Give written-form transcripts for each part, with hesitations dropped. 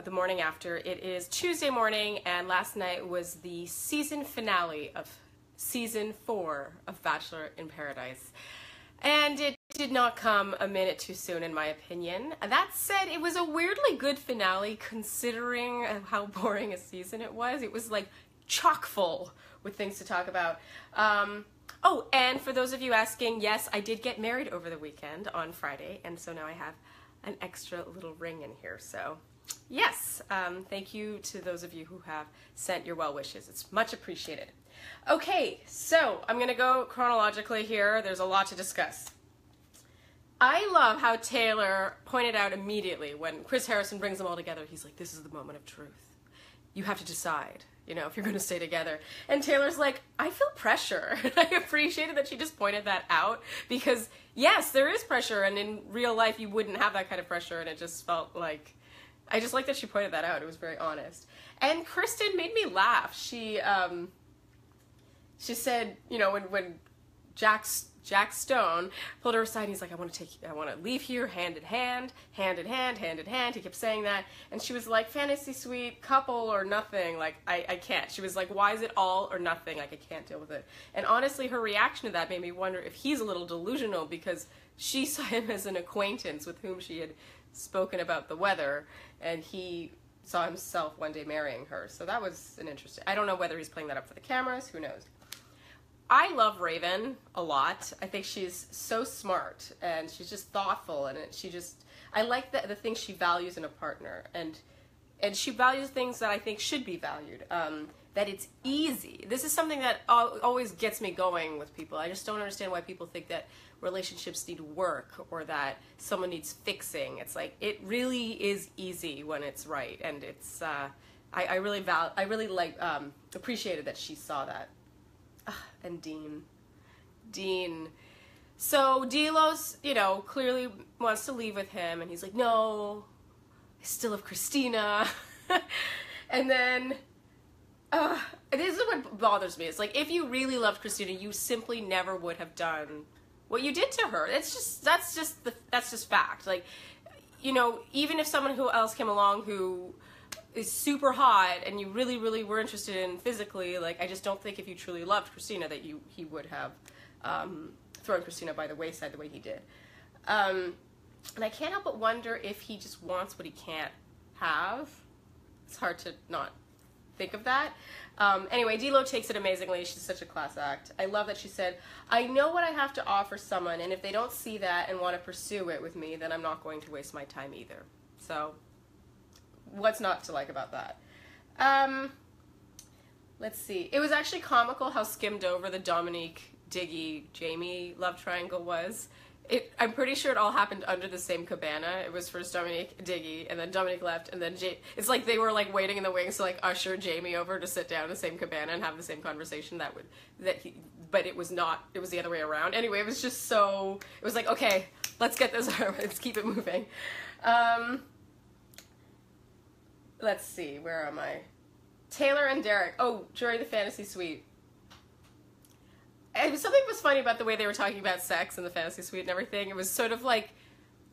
the morning after. It is Tuesday morning, and last night was the season finale of season 4 of Bachelor in Paradise. And it did not come a minute too soon, in my opinion. That said, it was a weirdly good finale considering how boring a season it was. It was like chock full with things to talk about. Oh, and for those of you asking, yes, I did get married over the weekend on Friday, and so now I have an extra little ring in here. So yes, thank you to those of you who have sent your well wishes. It's much appreciated. Okay, so I'm gonna go chronologically here. There's a lot to discuss. I love how Taylor pointed out immediately when Chris Harrison brings them all together, he's like, this is the moment of truth. You have to decide, you know, if you're gonna stay together. And Taylor's like, I feel pressure. And I appreciated that she just pointed that out because yes, there is pressure, and in real life you wouldn't have that kind of pressure, and it just felt like, I just like that she pointed that out. It was very honest. And Kristen made me laugh. She said, you know, when Jack Stone pulled her aside, he's like, I want to leave here hand in hand, hand in hand, hand in hand. He kept saying that. And she was like, fantasy suite, couple or nothing. Like, I can't. She was like, why is it all or nothing? Like, I can't deal with it. And honestly, her reaction to that made me wonder if he's a little delusional because she saw him as an acquaintance with whom she had spoken about the weather, and he saw himself one day marrying her. So that was an interesting, I don't know whether he's playing that up for the cameras, who knows. I love Raven a lot. I think she's so smart, and she's just thoughtful, and I like the things she values in a partner, and she values things that I think should be valued. That it's easy. This is something that always gets me going with people. I just don't understand why people think that relationships need work or that someone needs fixing. It's like, it really is easy when it's right, and it's I really appreciated that she saw that. And Dean. So Delos, you know, clearly wants to leave with him, and he's like, no, I still have Christina. And then, this is what bothers me. It's like, if you really loved Christina, you simply never would have done what you did to her. That's just fact. Like, you know, even if someone else came along who is super hot and you really, really were interested in physically, like, I just don't think if you truly loved Christina that he would have thrown Christina by the wayside the way he did. And I can't help but wonder if he just wants what he can't have. It's hard to not think of that. Anyway, D-Lo takes it amazingly. She's such a class act. I love that she said, I know what I have to offer someone, and if they don't see that and want to pursue it with me, then I'm not going to waste my time either. So what's not to like about that? Let's see. It was actually comical how skimmed over the Dominique, Diggy, Jamie love triangle was. I'm pretty sure it all happened under the same cabana. It was first Dominique, Diggy, and then Dominique left, and then it's like they were like waiting in the wings to like usher Jamie over to sit down in the same cabana and have the same conversation but it was not, it was the other way around. Anyway, it was just so, it was like, okay, let's get this, let's keep it moving. Let's see, where am I? Taylor and Derek. Oh, during the fantasy suite. And something was funny about the way they were talking about sex in the fantasy suite and everything. It was sort of like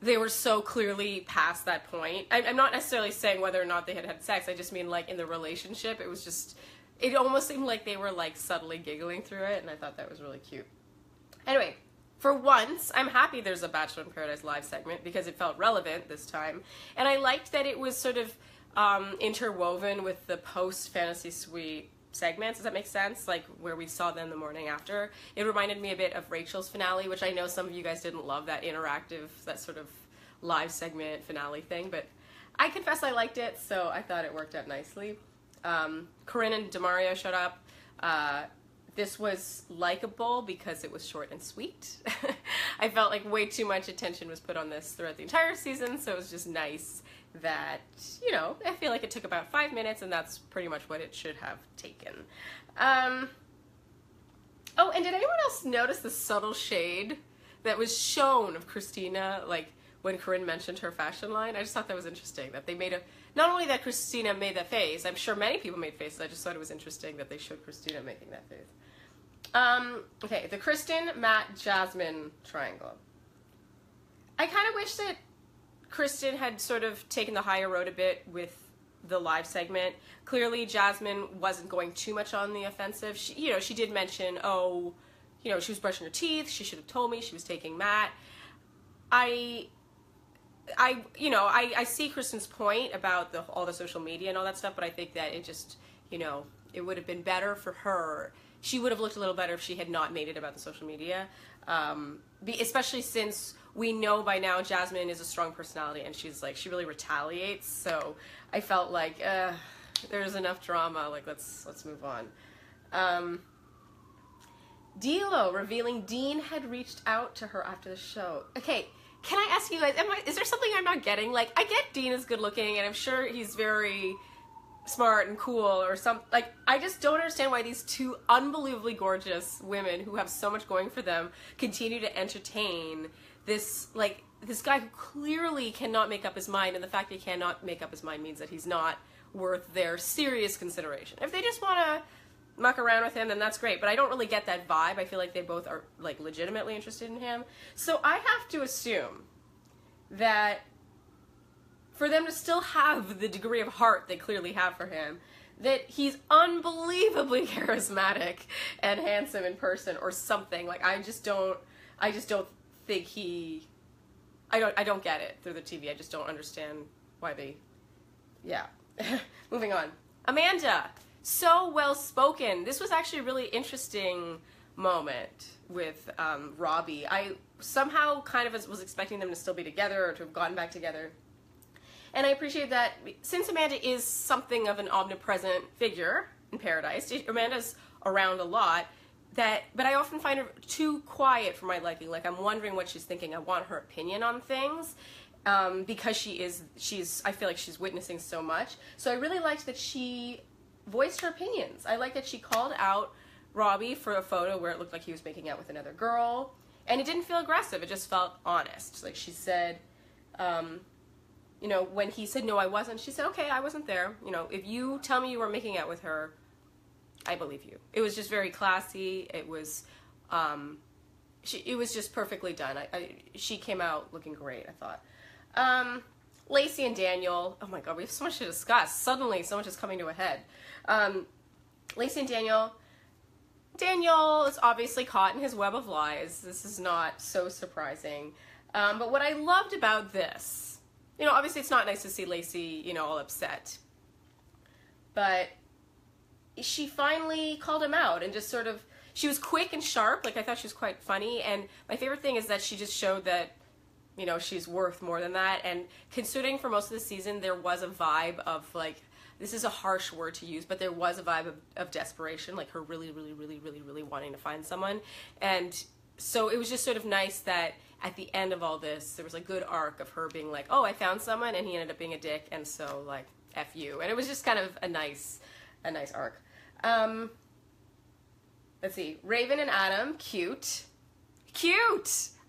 they were so clearly past that point. I'm not necessarily saying whether or not they had had sex. I just mean like in the relationship. It was just, it almost seemed like they were like subtly giggling through it, and I thought that was really cute. Anyway, for once, I'm happy there's a Bachelor in Paradise live segment because it felt relevant this time. And I liked that it was sort of interwoven with the post-fantasy suite segments. Does that make sense? Like where we saw them the morning after. It reminded me a bit of Rachel's finale, which I know some of you guys didn't love, that interactive, that sort of live segment finale thing, but I confess I liked it, so I thought it worked out nicely. Corinne and Demario showed up. This was likable because it was short and sweet. I felt like way too much attention was put on this throughout the entire season, so it was just nice that, you know, I feel like it took about 5 minutes, and that's pretty much what it should have taken. Oh, and did anyone else notice the subtle shade that was shown of Christina, like, when Corinne mentioned her fashion line? I just thought that was interesting, that they made not only that Christina made that face, I'm sure many people made faces, I just thought it was interesting that they showed Christina making that face. Okay, the Kristen, Matt, Jasmine triangle. I kind of wish that Kristen had sort of taken the higher road a bit with the live segment. Clearly, Jasmine wasn't going too much on the offensive. She did mention, oh, she was brushing her teeth. She should have told me she was taking Matt. I see Kristen's point about all the social media and all that stuff, but I think that it just, it would have been better for her. She would have looked a little better if she had not made it about the social media, especially since we know by now Jasmine is a strong personality and she really retaliates. So I felt like there's enough drama. Like let's move on. D'Lo revealing Dean had reached out to her after the show. Okay. Can I ask you guys, is there something I'm not getting? Like, I get Dean is good looking, and I'm sure he's very smart and cool or something. Like, I just don't understand why these two unbelievably gorgeous women who have so much going for them continue to entertain this guy who clearly cannot make up his mind, and the fact that he cannot make up his mind means that he's not worth their serious consideration. If they just want to muck around with him, then that's great, but I don't really get that vibe. I feel like they both are like legitimately interested in him. So I have to assume that for them to still have the degree of heart they clearly have for him, that he's unbelievably charismatic and handsome in person or something. Like I just don't think I don't get it through the TV. I just don't understand why they, yeah. Moving on. Amanda. So well spoken. This was actually a really interesting moment with Robbie. I somehow kind of was expecting them to still be together or to have gotten back together. And I appreciate that since Amanda is something of an omnipresent figure in Paradise, Amanda's around a lot, but I often find her too quiet for my liking. Like I'm wondering what she's thinking. I want her opinion on things. Because I feel like she's witnessing so much. So I really liked that she voiced her opinions. I like that she called out Robbie for a photo where it looked like he was making out with another girl, and it didn't feel aggressive. It just felt honest. Like she said, when he said no, I wasn't. She said, okay, I wasn't there. If you tell me you were making out with her, I believe you. It was just very classy. It was, it was just perfectly done. She came out looking great, I thought. Lacey and Daniel, oh my god, we have so much to discuss. Suddenly, so much is coming to a head. Lacey and Daniel is obviously caught in his web of lies. This is not so surprising. But what I loved about this, obviously it's not nice to see Lacey, all upset. But she finally called him out and just sort of, she was quick and sharp. Like I thought she was quite funny. And my favorite thing is that she just showed that she's worth more than that. And considering for most of the season, there was a vibe of like, this is a harsh word to use, but there was a vibe of desperation, like her really, really, really, really, really wanting to find someone. And so it was just sort of nice that at the end of all this, there was a good arc of her being like, oh, I found someone, and he ended up being a dick, and so like, F you. And it was just kind of a nice arc. Let's see, Raven and Adam, cute.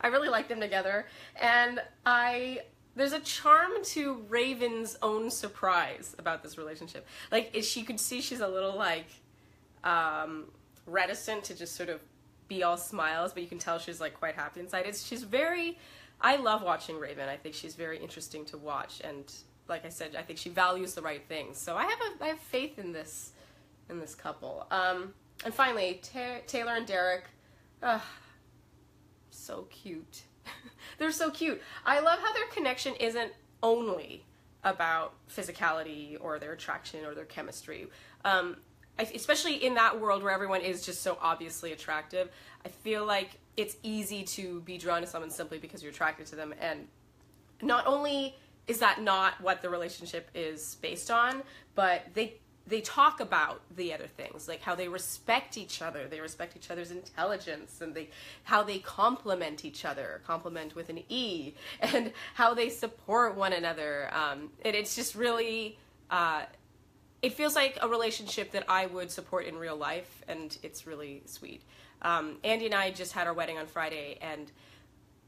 I really like them together, and there's a charm to Raven's own surprise about this relationship. Like, she could see she's a little, like, reticent to just sort of be all smiles, but you can tell she's, like, quite happy inside. I love watching Raven. I think she's very interesting to watch, and like I said, I think she values the right things. So I have faith in this couple. And finally, Taylor and Derek, so cute. They're so cute. I love how their connection isn't only about physicality or their attraction or their chemistry. Especially in that world where everyone is just so obviously attractive, I feel like it's easy to be drawn to someone simply because you're attracted to them. And not only is that not what the relationship is based on, but they talk about the other things, like how they respect each other. They respect each other's intelligence, and how they complement each other, complement with an E, and how they support one another. And it's just really, it feels like a relationship that I would support in real life, and it's really sweet. Andy and I just had our wedding on Friday, and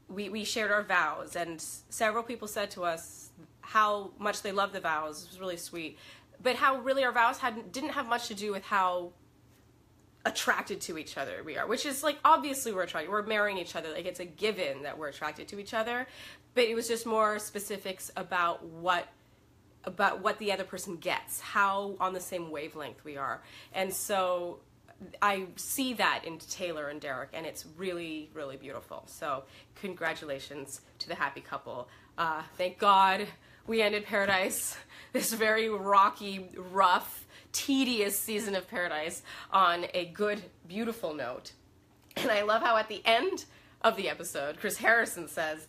we shared our vows, and several people said to us how much they loved the vows. It was really sweet. But how really our vows didn't have much to do with how attracted to each other we are, which is like, obviously we're attracted, we're marrying each other, like it's a given that we're attracted to each other, but it was just more specifics about what about what the other person gets, how on the same wavelength we are. And so I see that in Taylor and Derek, and it's really, really beautiful. So congratulations to the happy couple. Thank God we ended Paradise, this very rocky, rough, tedious season of Paradise, on a good, beautiful note. And I love how at the end of the episode, Chris Harrison says,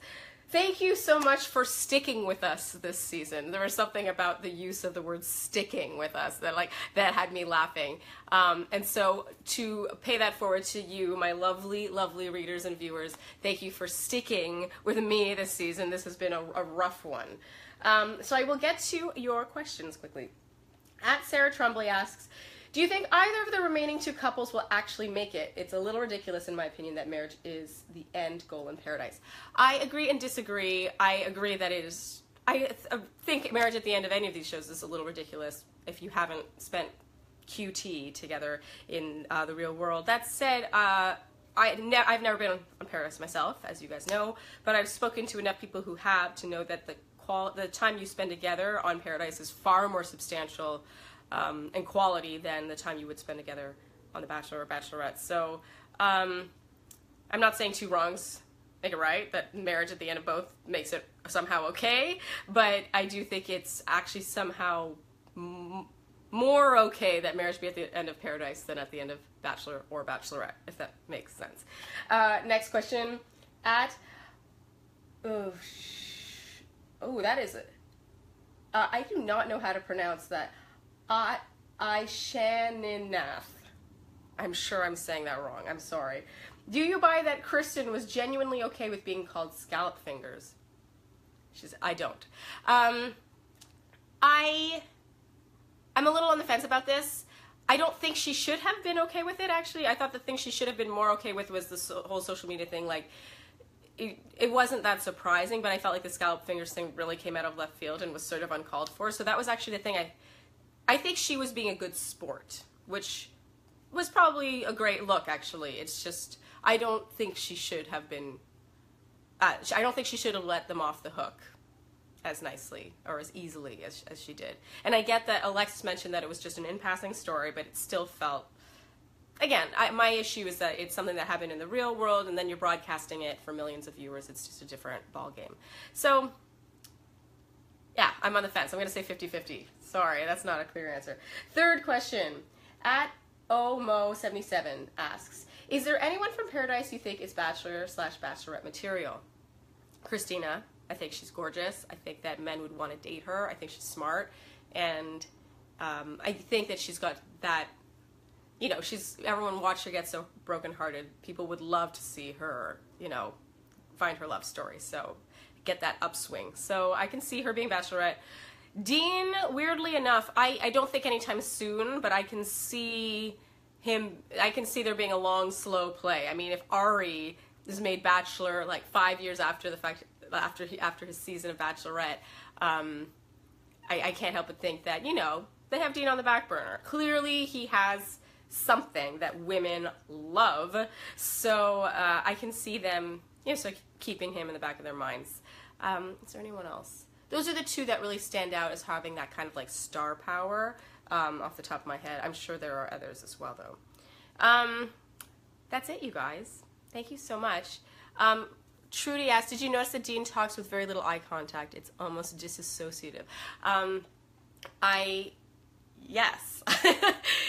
"Thank you so much for sticking with us this season." There was something about the use of the word "sticking with us" that had me laughing. And so to pay that forward to you, my lovely, lovely readers and viewers, thank you for sticking with me this season. This has been a rough one. So I will get to your questions quickly. At Sarah Tremblay asks, "Do you think either of the remaining two couples will actually make it? It's a little ridiculous, in my opinion, that marriage is the end goal in Paradise." I agree and disagree. I agree that it is... I think marriage at the end of any of these shows is a little ridiculous if you haven't spent QT together in the real world. That said, I've never been on Paradise myself, as you guys know, but I've spoken to enough people who have to know that the time you spend together on Paradise is far more substantial and quality than the time you would spend together on The Bachelor or Bachelorette. So I'm not saying two wrongs make it right, that marriage at the end of both makes it somehow okay, but I do think it's actually somehow more okay that marriage be at the end of Paradise than at the end of Bachelor or Bachelorette, if that makes sense. Next question at... Oh, that is it. I do not know how to pronounce that. Aishaninath. I'm sure I'm saying that wrong. I'm sorry. "Do you buy that Kristen was genuinely okay with being called scallop fingers?" I don't. I'm a little on the fence about this. I don't think she should have been okay with it, actually. I thought the thing she should have been more okay with was the whole social media thing. Like, it wasn't that surprising, but I felt like the scallop fingers thing really came out of left field and was sort of uncalled for. So that was actually the thing. I think she was being a good sport, which was probably a great look, actually. It's just, I don't think she should have been, I don't think she should have let them off the hook as nicely or as easily as she did. And I get that Alexis mentioned that it was just an in-passing story, but it still felt, again, my issue is that it's something that happened in the real world, and then you're broadcasting it for millions of viewers. It's just a different ballgame. So, yeah, I'm on the fence. I'm going to say 50-50. Sorry, that's not a clear answer. Third question. At Omo77 asks, "Is there anyone from Paradise you think is Bachelor/Bachelorette material?" Christina. I think she's gorgeous. I think that men would want to date her. I think she's smart. And I think that she's got that, you know, everyone watched her get so brokenhearted. People would love to see her, you know, find her love story. So get that upswing. So I can see her being Bachelorette. Dean, weirdly enough, I don't think anytime soon, but I can see there being a long, slow play. I mean, if Ari is made Bachelor like 5 years after the fact, after his season of Bachelorette, I can't help but think that, you know, they have Dean on the back burner. Clearly, he has something that women love, so I can see them, you know, so keeping him in the back of their minds. Is there anyone else? Those are the two that really stand out as having that kind of like star power off the top of my head. I'm sure there are others as well, though. That's it, you guys. Thank you so much. Trudy asked, "Did you notice that Dean talks with very little eye contact? It's almost disassociative." Yes.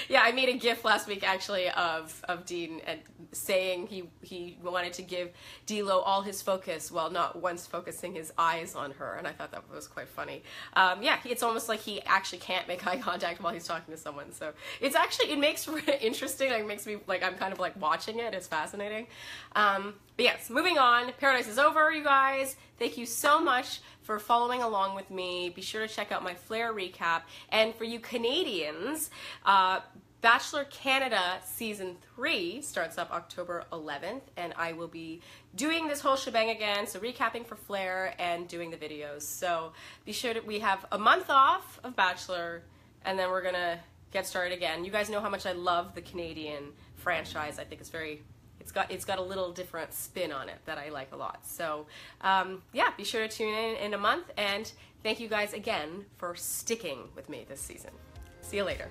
Yeah, I made a GIF last week, actually, of Dean and saying he wanted to give D-Lo all his focus while not once focusing his eyes on her, and I thought that was quite funny. Yeah, it's almost like he actually can't make eye contact while he's talking to someone, so it makes for interesting. It makes me, like, I'm kind of, like, watching it. It's fascinating. But yes, moving on. Paradise is over, you guys. Thank you so much for following along with me. Be sure to check out my Flair recap. And for you Canadians, Bachelor Canada Season 3 starts up October 11th, and I will be doing this whole shebang again, so recapping for Flair and doing the videos. So be sure to, we have a month off of Bachelor, and then we're going to get started again. You guys know how much I love the Canadian franchise. I think it's very It's got a little different spin on it that I like a lot. So yeah, be sure to tune in a month, and thank you guys again for sticking with me this season. See you later.